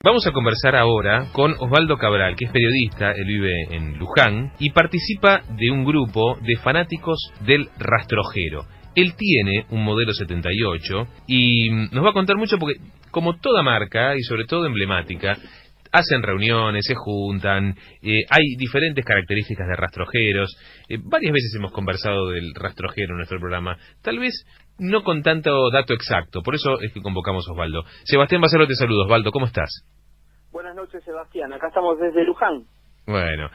Vamos a conversar ahora con Osvaldo Cabral, que es periodista, él vive en Luján y participa de un grupo de fanáticos del rastrojero. Él tiene un modelo 78 y nos va a contar mucho porque, como toda marca y sobre todo emblemática, hacen reuniones, se juntan, hay diferentes características de rastrojeros. Varias veces hemos conversado del rastrojero en nuestro programa, tal vez no con tanto dato exacto, por eso es que convocamos a Osvaldo. Sebastián Bacero te saluda. Osvaldo, ¿cómo estás? Buenas noches, Sebastián, acá estamos desde Luján. Bueno,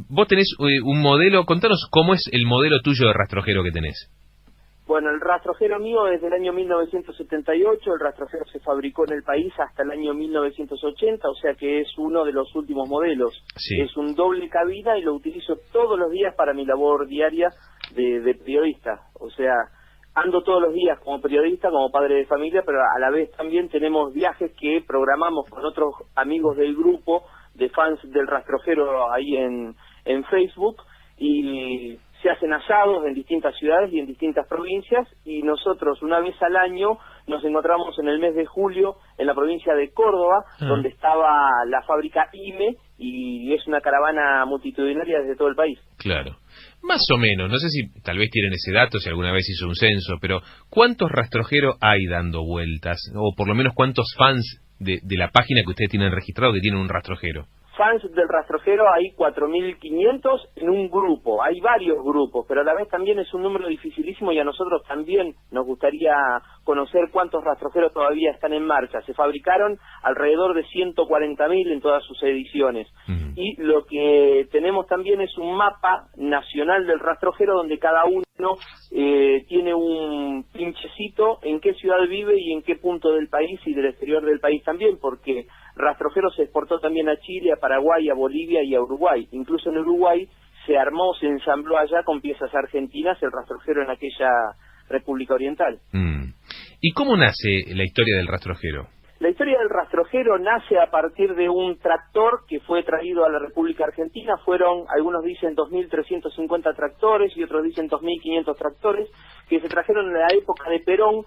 vos tenés un modelo, contanos cómo es el modelo tuyo de rastrojero que tenés. Bueno, el rastrojero mío es del año 1978, el rastrojero se fabricó en el país hasta el año 1980, o sea que es uno de los últimos modelos. Sí. Es un doble cabina y lo utilizo todos los días para mi labor diaria de periodista. O sea, ando todos los días como periodista, como padre de familia, pero a la vez también tenemos viajes que programamos con otros amigos del grupo de fans del rastrojero ahí en Facebook, y se hacen asados en distintas ciudades y en distintas provincias, y nosotros una vez al año nos encontramos en el mes de julio en la provincia de Córdoba, donde estaba la fábrica IME, y es una caravana multitudinaria desde todo el país. Claro. Más o menos, no sé si tal vez tienen ese dato, si alguna vez hizo un censo, pero ¿cuántos rastrojeros hay dando vueltas? O por lo menos ¿cuántos fans de la página que ustedes tienen registrado que tienen un rastrojero? Fans del rastrojero hay 4.500 en un grupo, hay varios grupos, pero a la vez también es un número dificilísimo y a nosotros también nos gustaría conocer cuántos rastrojeros todavía están en marcha. Se fabricaron alrededor de 140.000 en todas sus ediciones. Y lo que tenemos también es un mapa nacional del rastrojero donde cada uno tiene un pinchecito en qué ciudad vive y en qué punto del país y del exterior del país también, porque rastrojero se exportó también a Chile, a Paraguay, a Bolivia y a Uruguay. Incluso en Uruguay se armó, se ensambló allá con piezas argentinas el rastrojero en aquella República Oriental. ¿Y cómo nace la historia del rastrojero? La historia del rastrojero nace a partir de un tractor que fue traído a la República Argentina. Fueron, algunos dicen 2.350 tractores y otros dicen 2.500 tractores que se trajeron en la época de Perón.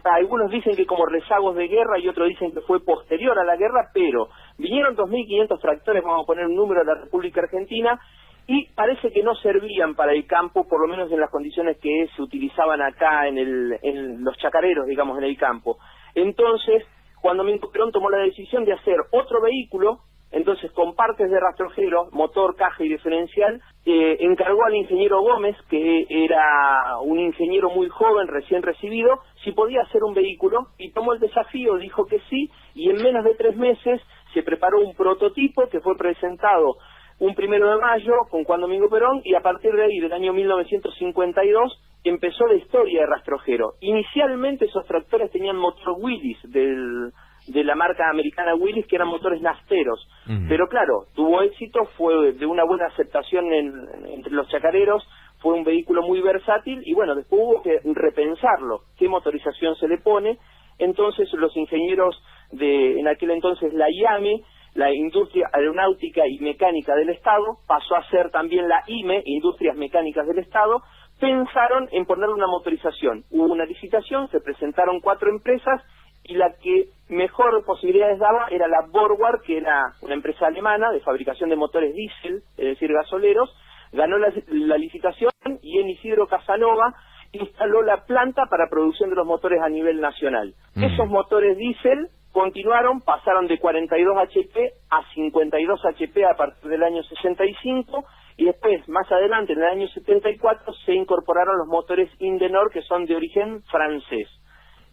Algunos dicen que como rezagos de guerra y otros dicen que fue posterior a la guerra, pero vinieron 2.500 tractores, vamos a poner un número, de la República Argentina, y parece que no servían para el campo, por lo menos en las condiciones que se utilizaban acá en los chacareros, digamos, en el campo. Entonces, cuando Mingo Perón tomó la decisión de hacer otro vehículo, entonces con partes de rastrojero, motor, caja y diferencial, encargó al ingeniero Gómez, que era un ingeniero muy joven, recién recibido, si podía hacer un vehículo, y tomó el desafío, dijo que sí, y en menos de 3 meses se preparó un prototipo que fue presentado un 1 de mayo con Juan Domingo Perón, y a partir de ahí, del año 1952, empezó la historia de rastrojero. Inicialmente esos tractores tenían motor Willys de la marca americana Willys, que eran motores nafteros, pero claro, tuvo éxito, fue de una buena aceptación entre los chacareros, fue un vehículo muy versátil, y bueno, después hubo que repensarlo, qué motorización se le pone. Entonces los ingenieros en aquel entonces la IAME, la Industria Aeronáutica y Mecánica del Estado, pasó a ser también la IME, Industrias Mecánicas del Estado, pensaron en ponerle una motorización. Hubo una licitación, se presentaron 4 empresas, y la que mejor posibilidades daba era la Borgward, que era una empresa alemana de fabricación de motores diésel, es decir, gasoleros. Ganó la licitación, y en Isidro Casanova instaló la planta para producción de los motores a nivel nacional. Esos motores diésel continuaron, pasaron de 42 HP a 52 HP a partir del año 65, y después, más adelante, en el año 74, se incorporaron los motores Indenor, que son de origen francés.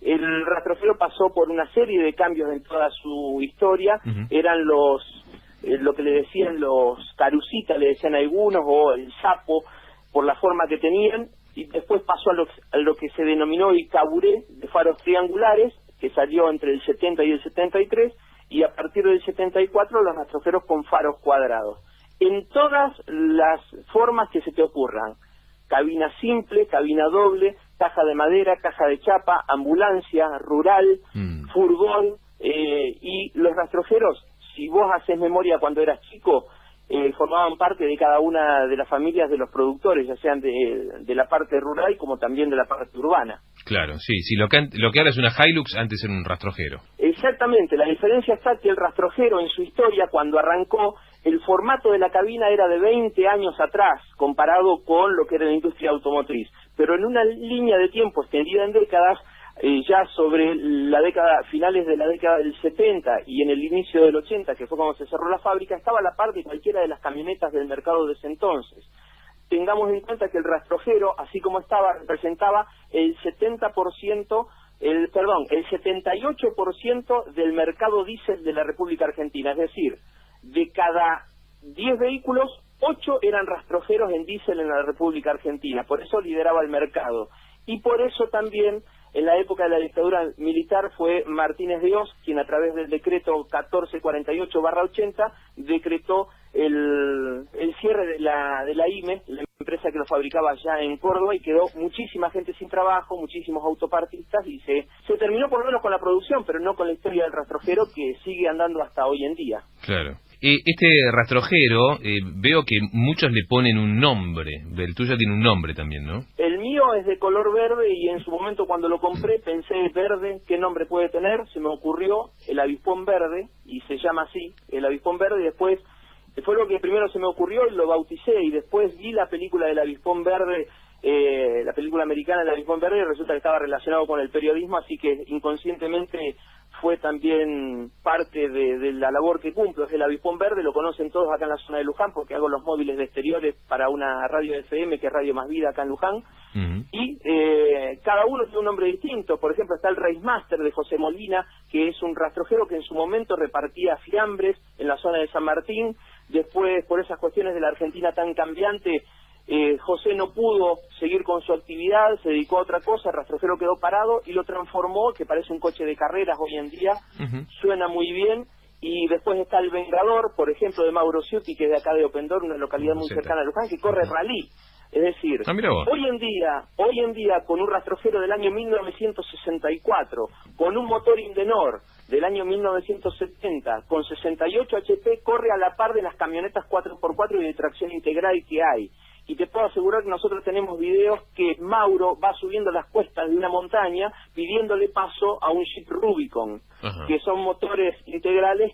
El rastrojero pasó por una serie de cambios en toda su historia. Eran lo que le decían los carucitas, le decían algunos, o el sapo, por la forma que tenían, y después pasó a lo que se denominó el caburé, de faros triangulares, que salió entre el 70 y el 73, y a partir del 74 los rastrojeros con faros cuadrados. En todas las formas que se te ocurran: cabina simple, cabina doble, caja de madera, caja de chapa, ambulancia, rural, furgón, y los rastrojeros, si vos haces memoria cuando eras chico, formaban parte de cada una de las familias de los productores, ya sean de la parte rural como también de la parte urbana. Claro, sí, lo que ahora es una Hilux, antes era un rastrojero. Exactamente, la diferencia está que el rastrojero en su historia, cuando arrancó, el formato de la cabina era de 20 años atrás, comparado con lo que era la industria automotriz, pero en una línea de tiempo extendida en décadas, ya sobre la década, finales de la década del 70 y en el inicio del 80, que fue cuando se cerró la fábrica, estaba a la par de cualquiera de las camionetas del mercado de ese entonces. Tengamos en cuenta que el rastrojero, así como estaba, representaba el 78% del mercado diésel de la República Argentina, es decir, de cada 10 vehículos, 8 eran rastrojeros en diésel en la República Argentina, por eso lideraba el mercado. Y por eso también, en la época de la dictadura militar, fue Martínez de Oz quien a través del decreto 1448/80 decretó el cierre de la IME, la empresa que lo fabricaba allá en Córdoba, y quedó muchísima gente sin trabajo, muchísimos autopartistas, y se terminó por lo menos con la producción, pero no con la historia del rastrojero, que sigue andando hasta hoy en día. Claro. Este rastrojero, veo que muchos le ponen un nombre. El tuyo tiene un nombre también, ¿no? El mío es de color verde, y en su momento cuando lo compré pensé, verde, ¿qué nombre puede tener? Se me ocurrió el Avispón Verde, y se llama así, el Avispón Verde, y después fue lo que primero se me ocurrió y lo bauticé, y después vi la película del Avispón Verde, la película americana del Avispón Verde, y resulta que estaba relacionado con el periodismo, así que inconscientemente fue también parte de la labor que cumplo. Es el Avispón Verde, lo conocen todos acá en la zona de Luján, porque hago los móviles de exteriores para una radio FM, que es Radio Más Vida acá en Luján, y cada uno tiene un nombre distinto. Por ejemplo, está el Racemaster de José Molina, que es un rastrojero que en su momento repartía fiambres en la zona de San Martín. Después, por esas cuestiones de la Argentina tan cambiante, José no pudo seguir con su actividad, se dedicó a otra cosa, el rastrojero quedó parado y lo transformó, que parece un coche de carreras hoy en día, suena muy bien. Y después está el Vengador, por ejemplo, de Mauro Ciuti, que es de acá de Opendor, una localidad muy cercana a Luján, que corre rally. Es decir, hoy en día, con un rastrojero del año 1964, con un motor Indenor del año 1970, con 68 HP, corre a la par de las camionetas 4x4 y de tracción integral que hay. Y te puedo asegurar que nosotros tenemos videos que Mauro va subiendo las cuestas de una montaña pidiéndole paso a un Jeep Rubicon, que son motores integrales,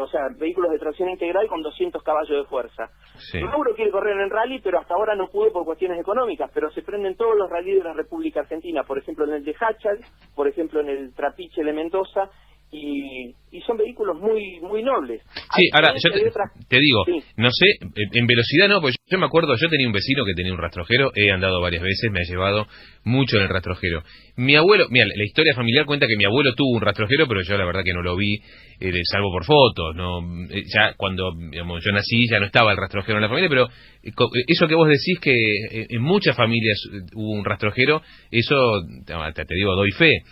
o sea, vehículos de tracción integral con 200 caballos de fuerza. Sí. Mauro quiere correr en rally, pero hasta ahora no pudo por cuestiones económicas, pero se prenden todos los rallies de la República Argentina, por ejemplo en el de Hachal, por ejemplo en el Trapiche de Mendoza, y son vehículos muy nobles. Sí, ahora yo te digo, sí. No sé, en velocidad no, porque yo me acuerdo, yo tenía un vecino que tenía un rastrojero, he andado varias veces, me ha llevado mucho en el rastrojero. Mi abuelo, mira, la historia familiar cuenta que mi abuelo tuvo un rastrojero, pero yo la verdad que no lo vi, salvo por fotos, no, ya cuando digamos, yo nací ya no estaba el rastrojero en la familia, pero eso que vos decís que en muchas familias hubo un rastrojero, eso te digo, doy fe.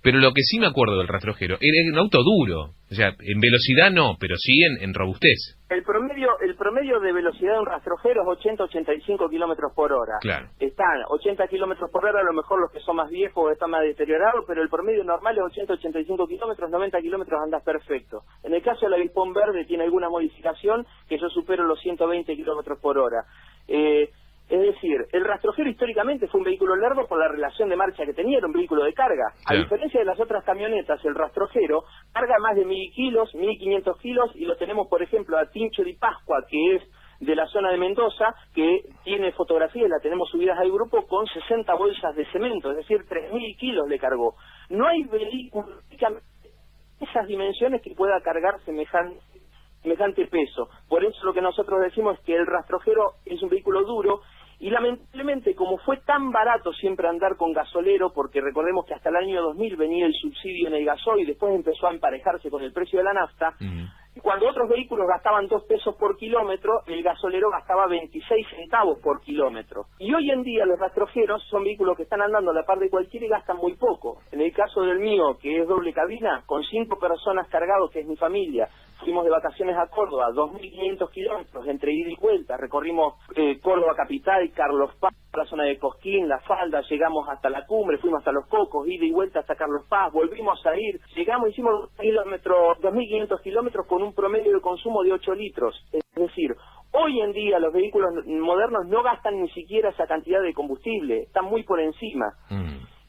Pero lo que sí me acuerdo del rastrojero era un auto duro, o sea, en velocidad no, pero sí en robustez. El promedio de velocidad de un rastrojero es 80-85 kilómetros por hora. Claro. Están 80 kilómetros por hora, a lo mejor los que son más viejos están más deteriorados, pero el promedio normal es 80-85 kilómetros, 90 kilómetros andas perfecto. En el caso del Avispón Verde tiene alguna modificación que yo supero los 120 kilómetros por hora. Es decir, el rastrojero históricamente fue un vehículo lerdo por la relación de marcha que tenía, era un vehículo de carga. A diferencia de las otras camionetas, el rastrojero carga más de 1.000 kilos, 1.500 kilos, y lo tenemos, por ejemplo, a Tincho Di Pascua, que es de la zona de Mendoza, que tiene fotografías, la tenemos subidas al grupo, con 60 bolsas de cemento, es decir, 3.000 kilos le cargó. No hay vehículo de esas dimensiones que pueda cargar semejante peso. Por eso lo que nosotros decimos es que el rastrojero es un vehículo duro. Y lamentablemente, como fue tan barato siempre andar con gasolero, porque recordemos que hasta el año 2000 venía el subsidio en el gasoil y después empezó a emparejarse con el precio de la nafta, cuando otros vehículos gastaban 2 pesos por kilómetro, el gasolero gastaba 26 centavos por kilómetro. Y hoy en día los rastrojeros son vehículos que están andando a la par de cualquiera y gastan muy poco. En el caso del mío, que es doble cabina, con 5 personas cargados, que es mi familia, fuimos de vacaciones a Córdoba, 2.500 kilómetros entre ida y vuelta, recorrimos Córdoba capital, Carlos Paz, la zona de Cosquín, La Falda, llegamos hasta la cumbre, fuimos hasta Los Cocos, ida y vuelta hasta Carlos Paz, volvimos a ir, llegamos, hicimos 2.500 kilómetros con un promedio de consumo de 8 litros, es decir, Hoy en día los vehículos modernos no gastan ni siquiera esa cantidad de combustible, están muy por encima.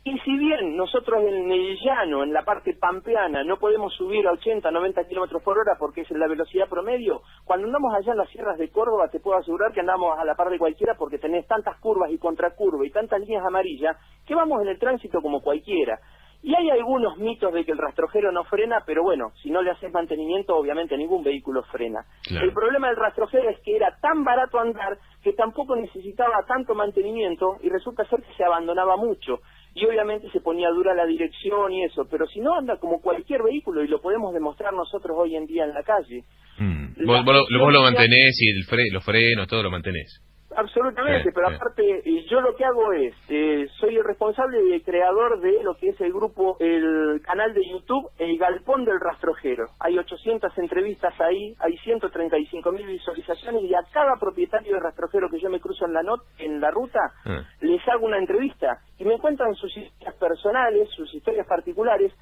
Y si bien nosotros en el llano, en la parte pampeana, no podemos subir a 80, 90 kilómetros por hora porque es la velocidad promedio, cuando andamos allá en las sierras de Córdoba te puedo asegurar que andamos a la par de cualquiera porque tenés tantas curvas y contracurvas y tantas líneas amarillas que vamos en el tránsito como cualquiera. Y hay algunos mitos de que el rastrojero no frena, pero bueno, si no le haces mantenimiento, obviamente ningún vehículo frena. Claro. El problema del rastrojero es que era tan barato andar que tampoco necesitaba tanto mantenimiento y resulta ser que se abandonaba mucho. Y obviamente se ponía dura la dirección y eso, pero si no anda como cualquier vehículo y lo podemos demostrar nosotros hoy en día en la calle. Vos lo mantenés y los frenos, todo lo mantenés. Absolutamente, pero aparte yo lo que hago es, soy el responsable y el creador de lo que es el grupo, el canal de YouTube, El Galpón del Rastrojero. Hay 800 entrevistas ahí, hay 135.000 visualizaciones y a cada propietario de rastrojero que yo me cruzo en la ruta, les hago una entrevista y me cuentan sus historias personales, sus historias particulares.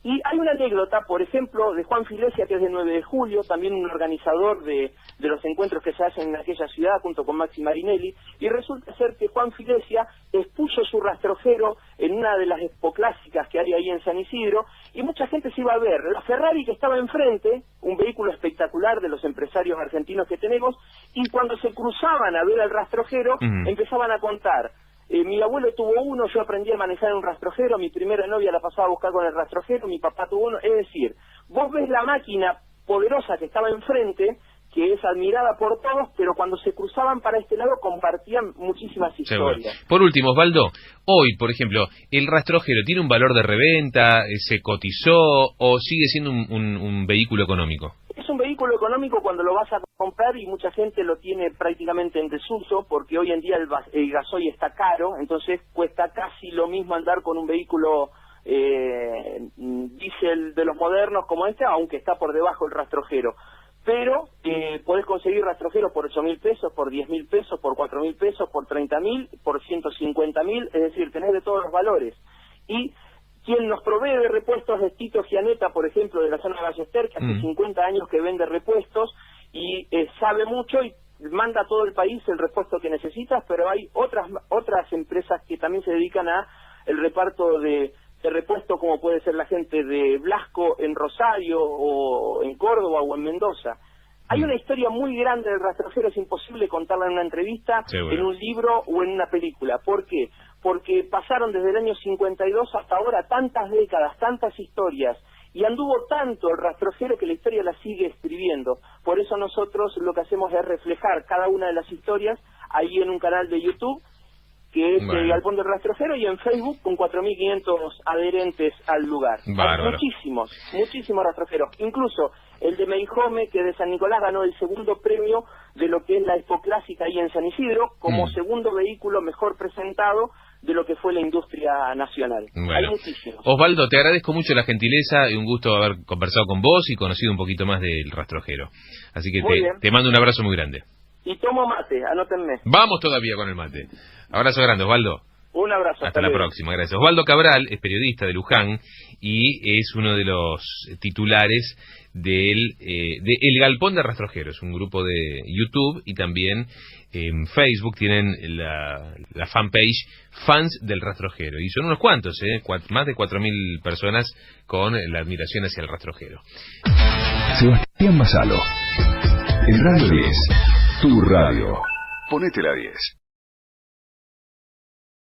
Y hay una anécdota, por ejemplo, de Juan Filesia, que es del 9 de julio, también un organizador de los encuentros que se hacen en aquella ciudad, junto con Maxi Marinelli, y resulta ser que Juan Filesia expuso su rastrojero en una de las expoclásicas que hay ahí en San Isidro, y mucha gente se iba a ver la Ferrari que estaba enfrente, un vehículo espectacular de los empresarios argentinos que tenemos, y cuando se cruzaban a ver al rastrojero, empezaban a contar. Mi abuelo tuvo uno, yo aprendí a manejar un rastrojero, mi primera novia la pasaba a buscar con el rastrojero, mi papá tuvo uno, es decir, vos ves la máquina poderosa que estaba enfrente, que es admirada por todos, pero cuando se cruzaban para este lado compartían muchísimas historias. Seguro. Por último, Osvaldo, hoy, por ejemplo, ¿el rastrojero tiene un valor de reventa, se cotizó o sigue siendo un vehículo económico? Es un vehículo económico cuando lo vas a comprar y mucha gente lo tiene prácticamente en desuso porque hoy en día el gasoil está caro, entonces cuesta casi lo mismo andar con un vehículo diésel de los modernos como este, aunque está por debajo el rastrojero. Pero podés conseguir rastrojeros por 8.000 pesos, por 10.000 pesos, por 4.000 pesos, por 30.000, por 150.000, es decir, tenés de todos los valores. Y quien nos provee de repuestos es Tito Gianetta, por ejemplo, de la zona de Ballester, que hace 50 años que vende repuestos y sabe mucho y manda a todo el país el repuesto que necesitas, pero hay otras empresas que también se dedican a el reparto de repuesto, como puede ser la gente de Blasco en Rosario o en Córdoba o en Mendoza. Hay una historia muy grande del rastrojero, es imposible contarla en una entrevista, en un libro o en una película. ¿Por qué? Porque pasaron desde el año 52 hasta ahora tantas décadas, tantas historias, y anduvo tanto el rastrojero que la historia la sigue escribiendo. Por eso nosotros lo que hacemos es reflejar cada una de las historias ahí en un canal de YouTube, que es el Galpón del Rastrojero, y en Facebook con 4.500 adherentes al lugar. Hay muchísimos rastrojeros. Incluso el de Meijome, que de San Nicolás ganó el segundo premio de lo que es la Expo Clásica ahí en San Isidro, como segundo vehículo mejor presentado de lo que fue la industria nacional. Hay muchísimos. Osvaldo, te agradezco mucho la gentileza y un gusto haber conversado con vos y conocido un poquito más del rastrojero. Así que te mando un abrazo muy grande. Y tomo mate, anótenme. Vamos todavía con el mate. Abrazo grande, Osvaldo. Un abrazo. Hasta la próxima, gracias. Osvaldo Cabral es periodista de Luján y es uno de los titulares de El Galpón de Rastrojero. Es un grupo de YouTube y también en Facebook tienen la fanpage Fans del Rastrojero. Y son unos cuantos, más de 4.000 personas con la admiración hacia el rastrojero. Sebastián Masalo, en Radio 10, tu radio. Ponete la 10.